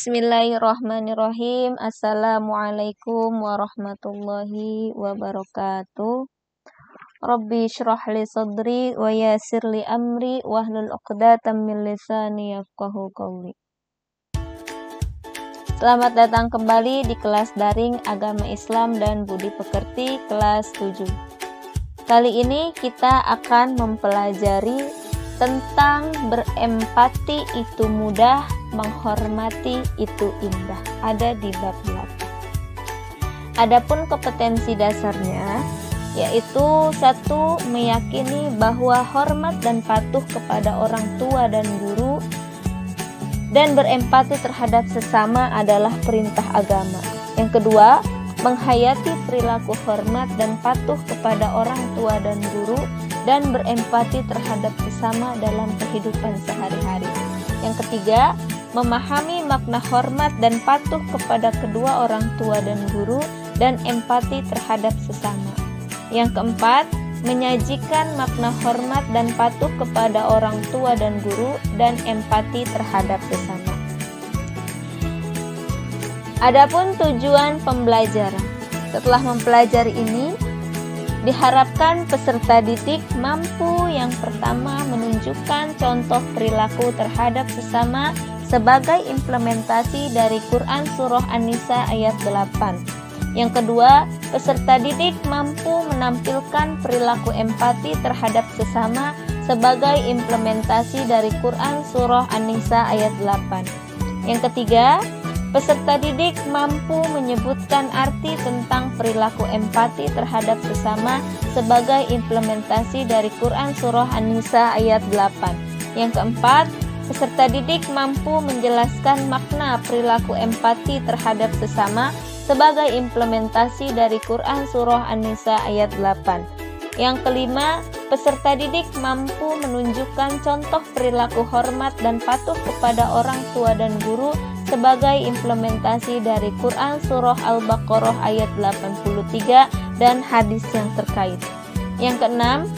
Bismillahirrahmanirrahim. Assalamualaikum warahmatullahi wabarakatuh. Rabbi shrah li sadri wa yassir li amri wahlul 'uqdatam min lisani yafqahu qawli. Selamat datang kembali di kelas daring Agama Islam dan Budi Pekerti kelas 7. Kali ini kita akan mempelajari tentang berempati itu mudah, menghormati itu indah. Ada di bab 8. Adapun kompetensi dasarnya yaitu 1. Meyakini bahwa hormat dan patuh kepada orang tua dan guru dan berempati terhadap sesama adalah perintah agama. Yang kedua, menghayati perilaku hormat dan patuh kepada orang tua dan guru dan berempati terhadap sesama dalam kehidupan sehari-hari. Yang ketiga, memahami makna hormat dan patuh kepada kedua orang tua dan guru dan empati terhadap sesama. Yang keempat, menyajikan makna hormat dan patuh kepada orang tua dan guru dan empati terhadap sesama. Adapun tujuan pembelajaran. Setelah mempelajari ini, diharapkan peserta didik mampu yang pertama menunjukkan contoh perilaku terhadap sesama sebagai implementasi dari Quran Surah An-Nisa ayat 8. Yang kedua, peserta didik mampu menampilkan perilaku empati terhadap sesama sebagai implementasi dari Quran Surah An-Nisa ayat 8. Yang ketiga, peserta didik mampu menyebutkan arti tentang perilaku empati terhadap sesama sebagai implementasi dari Quran Surah An-Nisa ayat 8. Yang keempat, peserta didik mampu menjelaskan makna perilaku empati terhadap sesama sebagai implementasi dari Quran Surah An-Nisa ayat 8. Yang kelima, peserta didik mampu menunjukkan contoh perilaku hormat dan patuh kepada orang tua dan guru sebagai implementasi dari Quran Surah Al-Baqarah ayat 83 dan hadis yang terkait. Yang keenam,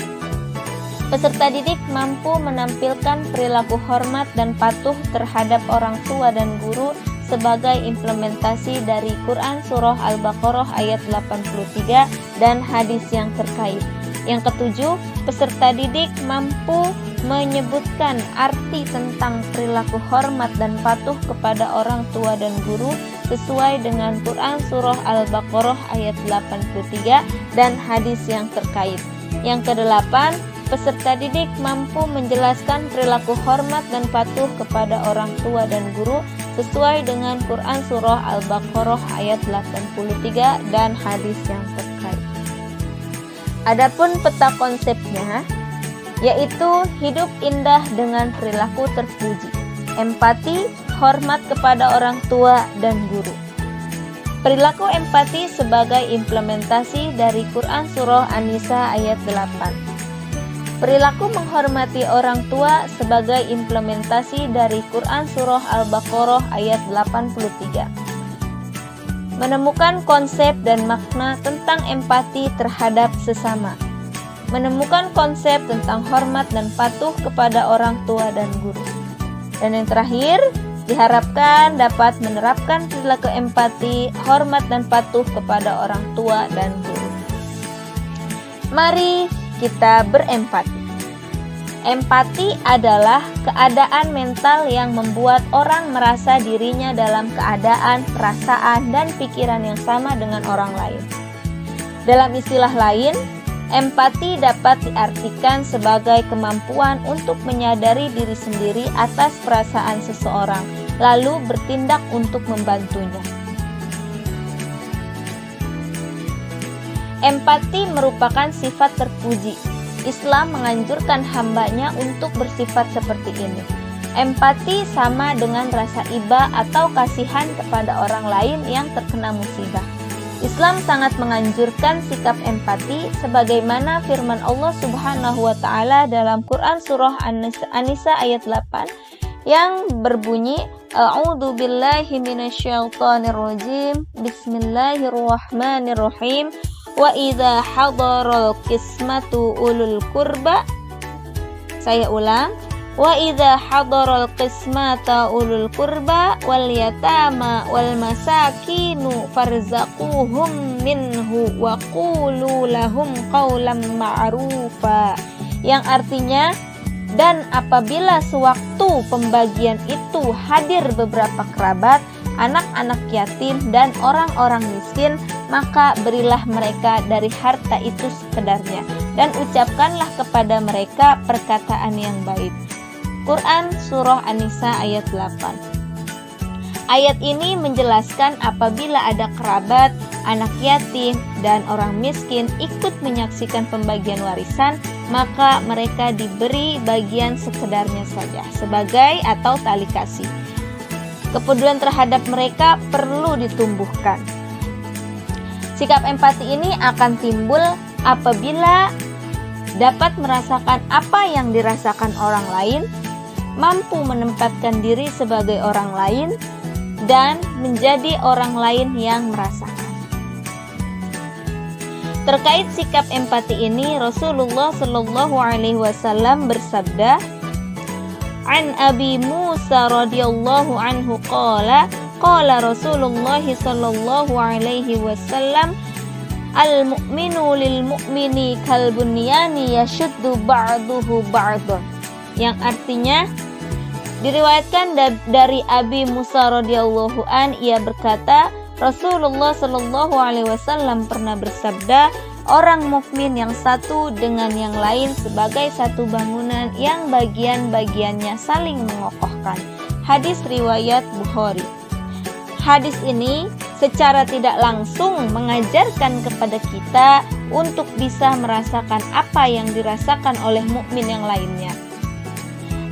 peserta didik mampu menampilkan perilaku hormat dan patuh terhadap orang tua dan guru sebagai implementasi dari Quran Surah Al-Baqarah ayat 83 dan hadis yang terkait. Yang ketujuh, peserta didik mampu menyebutkan arti tentang perilaku hormat dan patuh kepada orang tua dan guru sesuai dengan Quran Surah Al-Baqarah ayat 83 dan hadis yang terkait. Yang kedelapan, peserta didik mampu menjelaskan perilaku hormat dan patuh kepada orang tua dan guru sesuai dengan Quran Surah Al-Baqarah ayat 83 dan hadis yang terkait. Adapun peta konsepnya yaitu hidup indah dengan perilaku terpuji, empati, hormat kepada orang tua dan guru. Perilaku empati sebagai implementasi dari Quran Surah An-Nisa ayat 8. Perilaku menghormati orang tua sebagai implementasi dari Quran Surah Al-Baqarah ayat 83. Menemukan konsep dan makna tentang empati terhadap sesama. Menemukan konsep tentang hormat dan patuh kepada orang tua dan guru. Dan yang terakhir, diharapkan dapat menerapkan perilaku empati, hormat dan patuh kepada orang tua dan guru. Mari kita berempati. Empati adalah keadaan mental yang membuat orang merasa dirinya dalam keadaan, perasaan, dan pikiran yang sama dengan orang lain. Dalam istilah lain, empati dapat diartikan sebagai kemampuan untuk menyadari diri sendiri atas perasaan seseorang, lalu bertindak untuk membantunya. Empati merupakan sifat terpuji. Islam menganjurkan hambanya untuk bersifat seperti ini. Empati sama dengan rasa iba atau kasihan kepada orang lain yang terkena musibah. Islam sangat menganjurkan sikap empati sebagaimana firman Allah Subhanahu wa taala dalam Quran Surah An-Nisa ayat 8 yang berbunyi A'udzu billahi minasyaitonir rajim. Bismillahirrahmanirrahim. Wa idza hadaral qismatu ulul qurba. Saya ulang. Wa idza hadaral qismata ulul qurba wal yatama wal masakinu farzaquhum minhu wa qulu lahum qawlan ma'rufa. Yang artinya, dan apabila sewaktu pembagian itu hadir beberapa kerabat, anak-anak yatim dan orang-orang miskin, maka berilah mereka dari harta itu sekedarnya, dan ucapkanlah kepada mereka perkataan yang baik. Quran Surah An-Nisa ayat 8. Ayat ini menjelaskan apabila ada kerabat, anak yatim, dan orang miskin ikut menyaksikan pembagian warisan, maka mereka diberi bagian sekedarnya saja sebagai atau tali kasih. Kepedulian terhadap mereka perlu ditumbuhkan. Sikap empati ini akan timbul apabila dapat merasakan apa yang dirasakan orang lain, mampu menempatkan diri sebagai orang lain, dan menjadi orang lain yang merasakan. Terkait sikap empati ini, Rasulullah Shallallahu Alaihi Wasallam bersabda, "An Abi Musa radhiyallahu anhu qala Rasulullah Shallallahu Alaihi Wasallam, al-mu'minu lil mu'mini kal bunyani yashuddu ba'duhu ba'dan." Yang artinya, diriwayatkan dari Abi Musa radhiyallahu an, ia berkata, Rasulullah Shallallahu Alaihi Wasallam pernah bersabda, orang mukmin yang satu dengan yang lain sebagai satu bangunan yang bagian-bagiannya saling mengokohkan. Hadis riwayat Bukhari. Hadis ini secara tidak langsung mengajarkan kepada kita untuk bisa merasakan apa yang dirasakan oleh mukmin yang lainnya.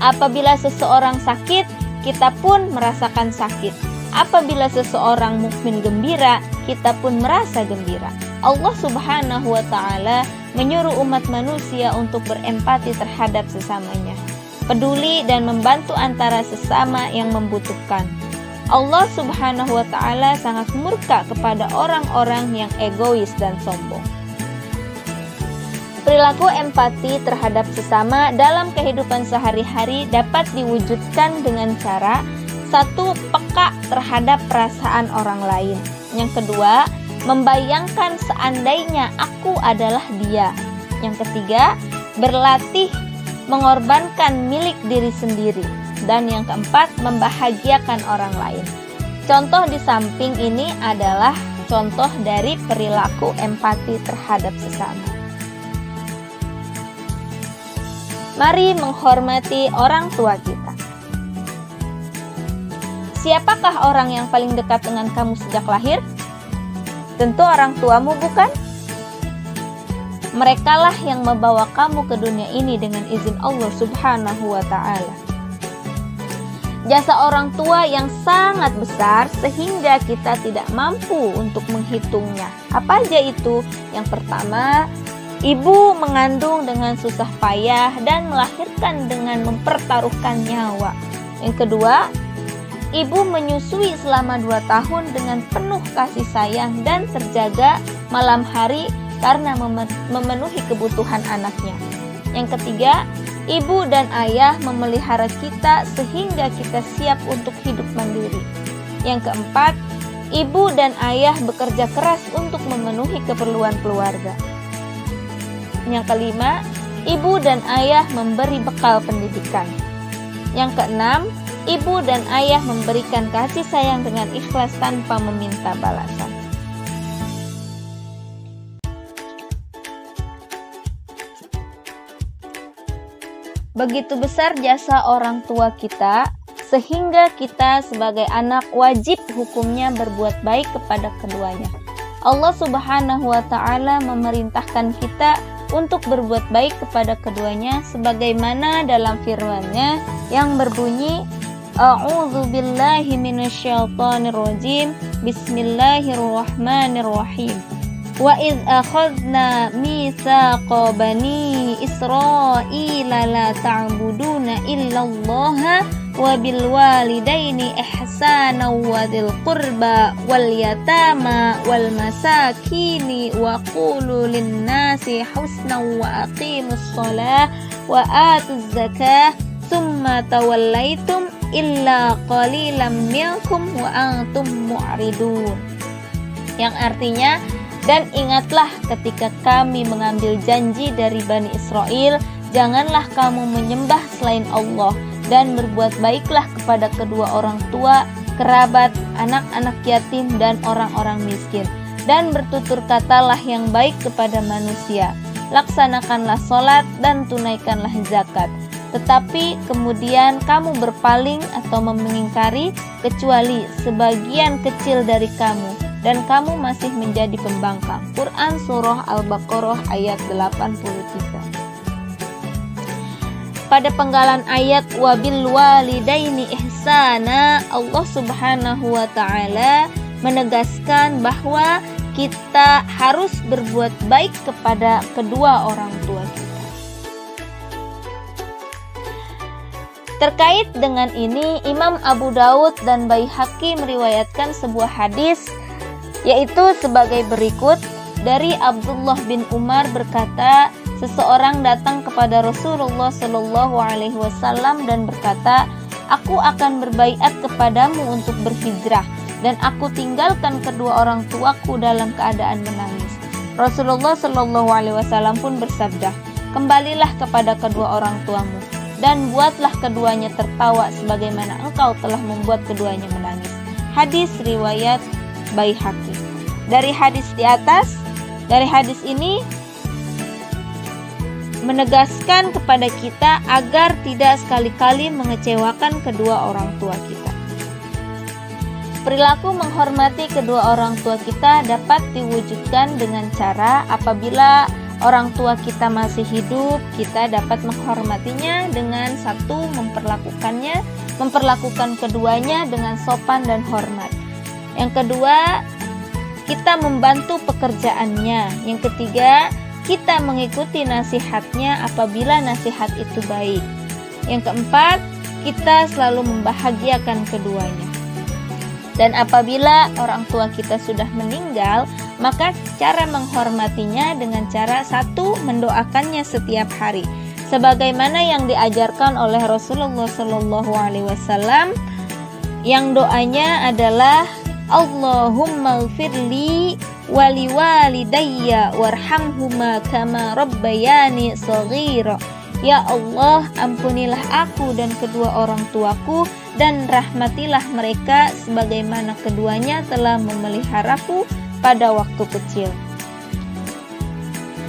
Apabila seseorang sakit, kita pun merasakan sakit. Apabila seseorang mukmin gembira, kita pun merasa gembira. Allah Subhanahu wa Ta'ala menyuruh umat manusia untuk berempati terhadap sesamanya, peduli dan membantu antara sesama yang membutuhkan. Allah Subhanahu wa Ta'ala sangat murka kepada orang-orang yang egois dan sombong. Perilaku empati terhadap sesama dalam kehidupan sehari-hari dapat diwujudkan dengan cara: satu, peka terhadap perasaan orang lain. Yang kedua, membayangkan seandainya aku adalah dia. Yang ketiga, berlatih mengorbankan milik diri sendiri. Dan yang keempat, membahagiakan orang lain. Contoh di samping ini adalah contoh dari perilaku empati terhadap sesama. Mari menghormati orang tua kita. Siapakah orang yang paling dekat dengan kamu sejak lahir? Tentu orang tuamu, bukan? Merekalah yang membawa kamu ke dunia ini dengan izin Allah Subhanahu wa Ta'ala. Jasa orang tua yang sangat besar sehingga kita tidak mampu untuk menghitungnya. Apa aja itu? Yang pertama, ibu mengandung dengan susah payah dan melahirkan dengan mempertaruhkan nyawa. Yang kedua, ibu menyusui selama 2 tahun dengan penuh kasih sayang dan terjaga malam hari karena memenuhi kebutuhan anaknya. Yang ketiga, ibu dan ayah memelihara kita sehingga kita siap untuk hidup mandiri. Yang keempat, ibu dan ayah bekerja keras untuk memenuhi keperluan keluarga. Yang kelima, ibu dan ayah memberi bekal pendidikan. Yang keenam, ibu dan ayah memberikan kasih sayang dengan ikhlas tanpa meminta balasan. Begitu besar jasa orang tua kita, sehingga kita sebagai anak wajib hukumnya berbuat baik kepada keduanya. Allah Subhanahu wa Ta'ala memerintahkan kita untuk berbuat baik kepada keduanya sebagaimana dalam firman-Nya yang berbunyi, A'udzu billahi minasyaitonir rajim. Bismillahirrahmanirrahim. Wa idz akhadna mitsaqa bani Israila la ta'buduna illallaha wa bil walidaini ihsana wa dzil qurba wal yatama wal masakini wa qulu lin nasi husna wa aqimus shalah wa atuz zakah summa tawallaitum illa qalilam minkum wa antum mu'ridun. Yang artinya, dan ingatlah ketika kami mengambil janji dari Bani Israel, janganlah kamu menyembah selain Allah, dan berbuat baiklah kepada kedua orang tua, kerabat, anak-anak yatim, dan orang-orang miskin. Dan bertutur katalah yang baik kepada manusia. Laksanakanlah sholat dan tunaikanlah zakat. Tetapi kemudian kamu berpaling atau mengingkari kecuali sebagian kecil dari kamu, dan kamu masih menjadi pembangkang. Quran Surah Al-Baqarah ayat 83. Pada penggalan ayat wabil walidaini ihsana, Allah Subhanahu wa taala menegaskan bahwa kita harus berbuat baik kepada kedua orang tua kita. Terkait dengan ini, Imam Abu Daud dan Baihaqi meriwayatkan sebuah hadis, yaitu sebagai berikut. Dari Abdullah bin Umar berkata, seseorang datang kepada Rasulullah Shallallahu Alaihi Wasallam dan berkata, aku akan berbaiat kepadamu untuk berhijrah, dan aku tinggalkan kedua orang tuaku dalam keadaan menangis. Rasulullah Shallallahu Alaihi Wasallam pun bersabda, kembalilah kepada kedua orang tuamu dan buatlah keduanya tertawa sebagaimana engkau telah membuat keduanya menangis. Hadis riwayat Baihaqi. Dari hadis ini menegaskan kepada kita agar tidak sekali-kali mengecewakan kedua orang tua kita. Perilaku menghormati kedua orang tua kita dapat diwujudkan dengan cara apabila orang tua kita masih hidup, kita dapat menghormatinya dengan satu, memperlakukan keduanya dengan sopan dan hormat. Yang kedua, kita membantu pekerjaannya. Yang ketiga, kita mengikuti nasihatnya apabila nasihat itu baik. Yang keempat, kita selalu membahagiakan keduanya. Dan apabila orang tua kita sudah meninggal, maka cara menghormatinya dengan cara satu, mendoakannya setiap hari, sebagaimana yang diajarkan oleh Rasulullah Shallallahu Alaihi Wasallam, yang doanya adalah Allahumma ighfirli wali walidayya warhamhuma kama rabbayani shaghira. Ya Allah, ampunilah aku dan kedua orang tuaku, dan rahmatilah mereka sebagaimana keduanya telah memeliharaku pada waktu kecil.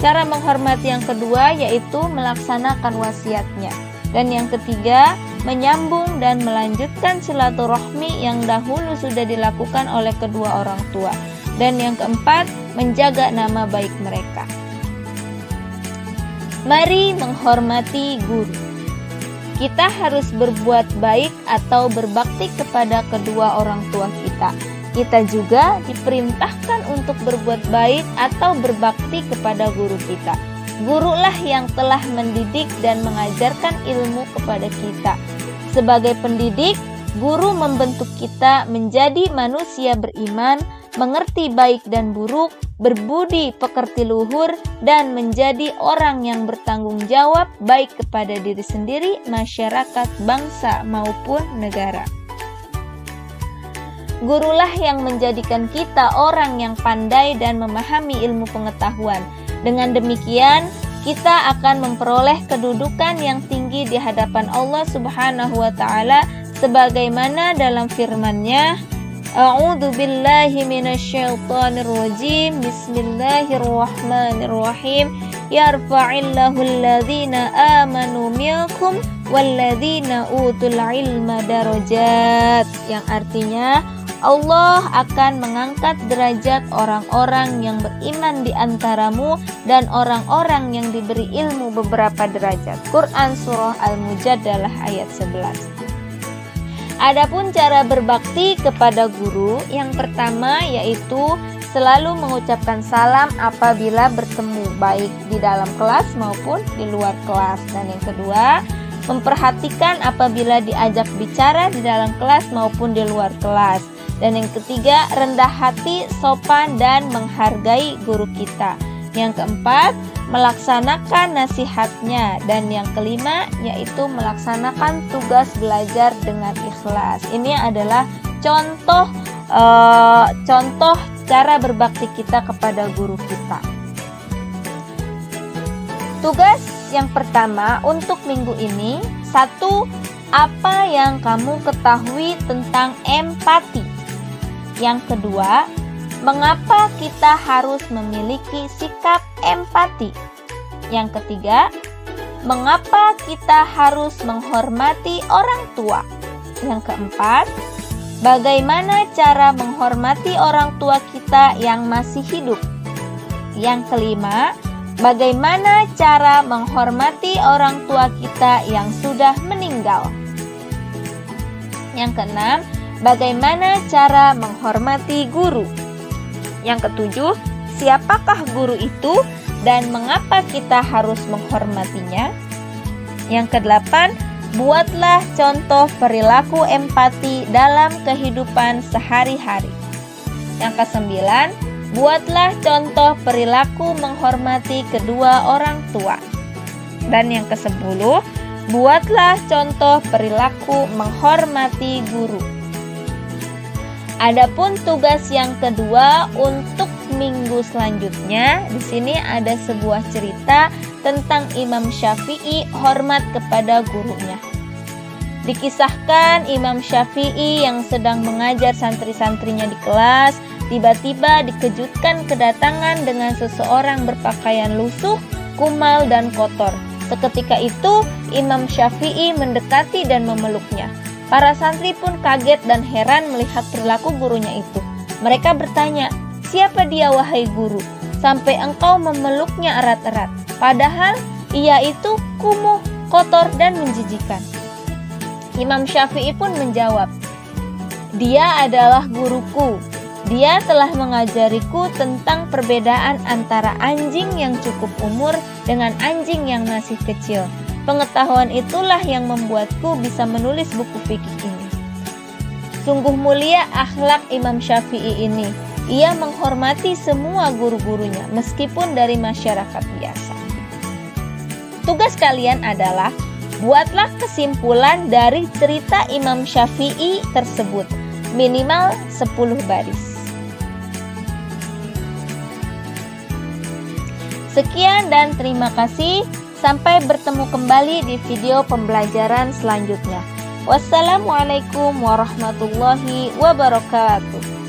Cara menghormati yang kedua yaitu melaksanakan wasiatnya. Dan yang ketiga, menyambung dan melanjutkan silaturahmi yang dahulu sudah dilakukan oleh kedua orang tua. Dan yang keempat, menjaga nama baik mereka. Mari menghormati guru. Kita harus berbuat baik atau berbakti kepada kedua orang tua kita. Kita juga diperintahkan untuk berbuat baik atau berbakti kepada guru kita. Gurulah yang telah mendidik dan mengajarkan ilmu kepada kita. Sebagai pendidik, guru membentuk kita menjadi manusia beriman, mengerti baik dan buruk, berbudi pekerti luhur, dan menjadi orang yang bertanggung jawab baik kepada diri sendiri, masyarakat, bangsa, maupun negara. Gurulah yang menjadikan kita orang yang pandai dan memahami ilmu pengetahuan. Dengan demikian, kita akan memperoleh kedudukan yang tinggi di hadapan Allah Subhanahu wa taala sebagaimana dalam firman-Nya, A'udzu billahi minasyaitonir rajim. Bismillahirrahmanirrahim. Yarfa'illahu alladhina amanu minkum walladzina utul ilma darajat. Yang artinya, Allah akan mengangkat derajat orang-orang yang beriman di antaramu dan orang-orang yang diberi ilmu beberapa derajat. Quran Surah Al-Mujadalah ayat 11. Adapun cara berbakti kepada guru, yang pertama yaitu selalu mengucapkan salam apabila bertemu, baik di dalam kelas maupun di luar kelas. Dan yang kedua, memperhatikan apabila diajak bicara di dalam kelas maupun di luar kelas. Dan yang ketiga, rendah hati, sopan, dan menghargai guru kita. Yang keempat, melaksanakan nasihatnya, dan yang kelima yaitu melaksanakan tugas belajar dengan ikhlas. Ini adalah contoh cara berbakti kita kepada guru kita. Tugas yang pertama untuk minggu ini, 1. Apa yang kamu ketahui tentang empati? Yang kedua, mengapa kita harus memiliki sikap empati? Yang ketiga, mengapa kita harus menghormati orang tua? Yang keempat, bagaimana cara menghormati orang tua kita yang masih hidup? Yang kelima, bagaimana cara menghormati orang tua kita yang sudah meninggal? Yang keenam, bagaimana cara menghormati guru? Yang ketujuh, siapakah guru itu dan mengapa kita harus menghormatinya? Yang kedelapan, buatlah contoh perilaku empati dalam kehidupan sehari-hari. Yang kesembilan, buatlah contoh perilaku menghormati kedua orang tua. Dan yang kesepuluh, buatlah contoh perilaku menghormati guru. Adapun tugas yang kedua untuk minggu selanjutnya, di sini ada sebuah cerita tentang Imam Syafi'i hormat kepada gurunya. Dikisahkan Imam Syafi'i yang sedang mengajar santri-santrinya di kelas, tiba-tiba dikejutkan kedatangan dengan seseorang berpakaian lusuh, kumal, dan kotor. Seketika itu, Imam Syafi'i mendekati dan memeluknya. Para santri pun kaget dan heran melihat perilaku gurunya itu. Mereka bertanya, "Siapa dia wahai guru? Sampai engkau memeluknya erat-erat. Padahal ia itu kumuh, kotor, dan menjijikan." Imam Syafi'i pun menjawab, "Dia adalah guruku. Dia telah mengajariku tentang perbedaan antara anjing yang cukup umur dengan anjing yang masih kecil. Pengetahuan itulah yang membuatku bisa menulis buku fikih ini." Sungguh mulia akhlak Imam Syafi'i ini. Ia menghormati semua guru-gurunya meskipun dari masyarakat biasa. Tugas kalian adalah buatlah kesimpulan dari cerita Imam Syafi'i tersebut, minimal 10 baris. Sekian dan terima kasih. Sampai bertemu kembali di video pembelajaran selanjutnya. Wassalamualaikum warahmatullahi wabarakatuh.